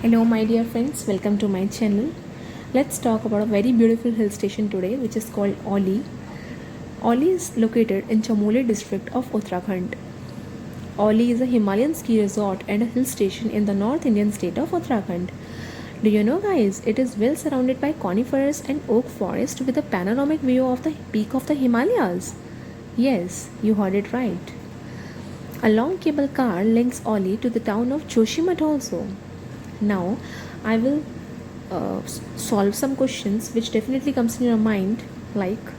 Hello my dear friends, welcome to my channel. Let's talk about a very beautiful hill station today which is called Oli. Oli is located in Chamoli district of Uttarakhand. Oli is a Himalayan ski resort and a hill station in the North Indian state of Uttarakhand. Do you know guys, it is well surrounded by conifers and oak forest with a panoramic view of the peak of the Himalayas. Yes, you heard it right. A long cable car links Oli to the town of Joshimath also. Now, I will solve some questions which definitely comes in your mind, like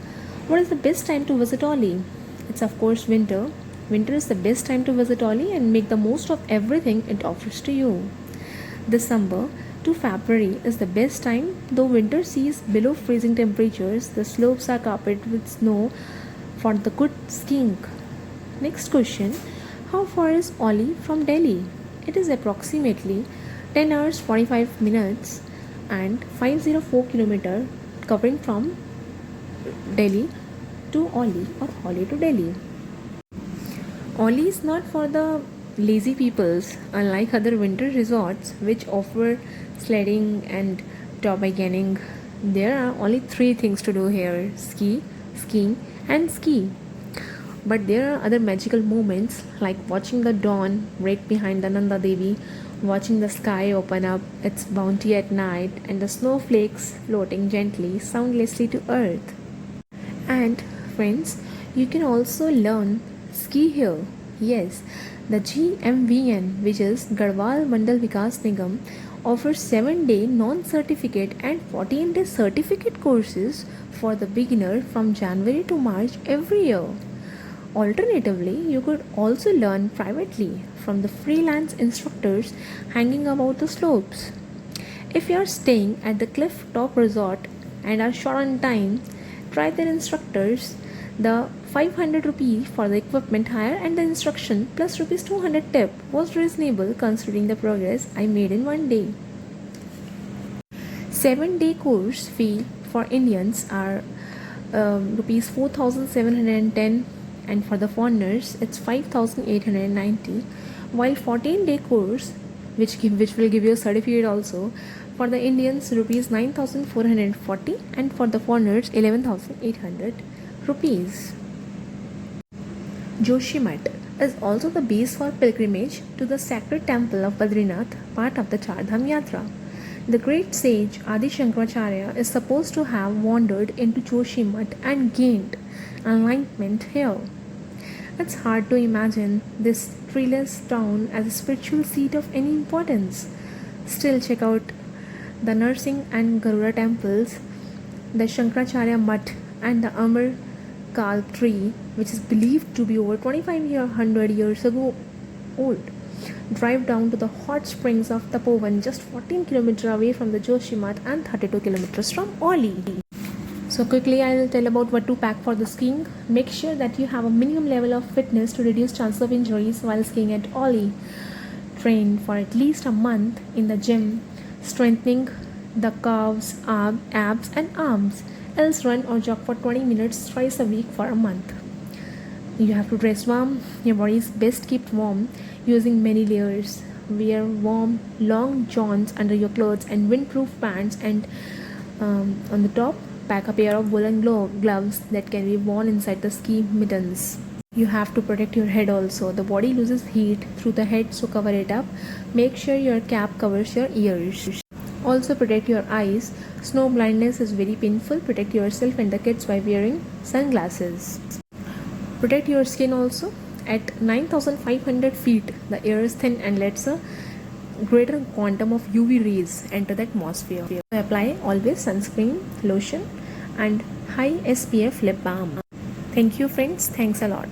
what is the best time to visit Oli? It's of course winter. Winter is the best time to visit Oli and make the most of everything it offers to you. December to February is the best time, though winter sees below freezing temperatures. The slopes are carpeted with snow for the good skiing. Next question, how far is Oli from Delhi? It is approximately 10 hours 45 minutes and 504 km, covering from Delhi to Oli or Oli to Delhi. Oli is not for the lazy peoples, unlike other winter resorts which offer sledding and tobogganing. There are only three things to do here: ski, skiing, and ski. But there are other magical moments like watching the dawn break behind the Nanda Devi, watching the sky open up its bounty at night, and the snowflakes floating gently, soundlessly to earth. And friends, you can also learn ski here. Yes, the GMVN, which is Garhwal Mandal Vikas Nigam, offers 7-day non-certificate and 14-day certificate courses for the beginner from January to March every year. Alternatively, you could also learn privately from the freelance instructors hanging about the slopes. If you are staying at the Cliff Top Resort and are short on time, try their instructors. The 500 rupee for the equipment hire and the instruction plus rupees 200 tip was reasonable considering the progress I made in one day. 7-day course fee for Indians are rupees 4,710, and for the foreigners it's 5,890, while 14-day course which will give you a certificate also, for the Indians rupees 9,440 and for the foreigners 11,800 rupees. Joshimath is also the base for pilgrimage to the sacred temple of Badrinath, part of the Char Dham Yatra. The great sage Adi Shankaracharya is supposed to have wandered into Joshimath and gained enlightenment here. It's hard to imagine this treeless town as a spiritual seat of any importance. Still, check out the Narsingh and Garuda temples, the Shankaracharya Mutt, and the Amar Kal tree, which is believed to be over 2,500 years ago old. Drive down to the hot springs of Tapovan, just 14 km away from the Joshimath and 32 km from Oli. So quickly I will tell about what to pack for the skiing. Make sure that you have a minimum level of fitness to reduce chances of injuries while skiing at Oli. Train for at least a month in the gym, strengthening the calves, abs and arms. Else run or jog for 20 minutes twice a week for a month. You have to dress warm. Your body is best kept warm using many layers. Wear warm long johns under your clothes and windproof pants, and on the top pack a pair of woolen gloves that can be worn inside the ski mittens. You have to protect your head also. The body loses heat through the head, so cover it up. Make sure your cap covers your ears. Also protect your eyes. Snow blindness is very painful. Protect yourself and the kids by wearing sunglasses. Protect your skin also. At 9,500 feet, the air is thin and lets a greater quantum of UV rays enter the atmosphere. Apply always sunscreen, lotion and high SPF lip balm. Thank you friends. Thanks a lot.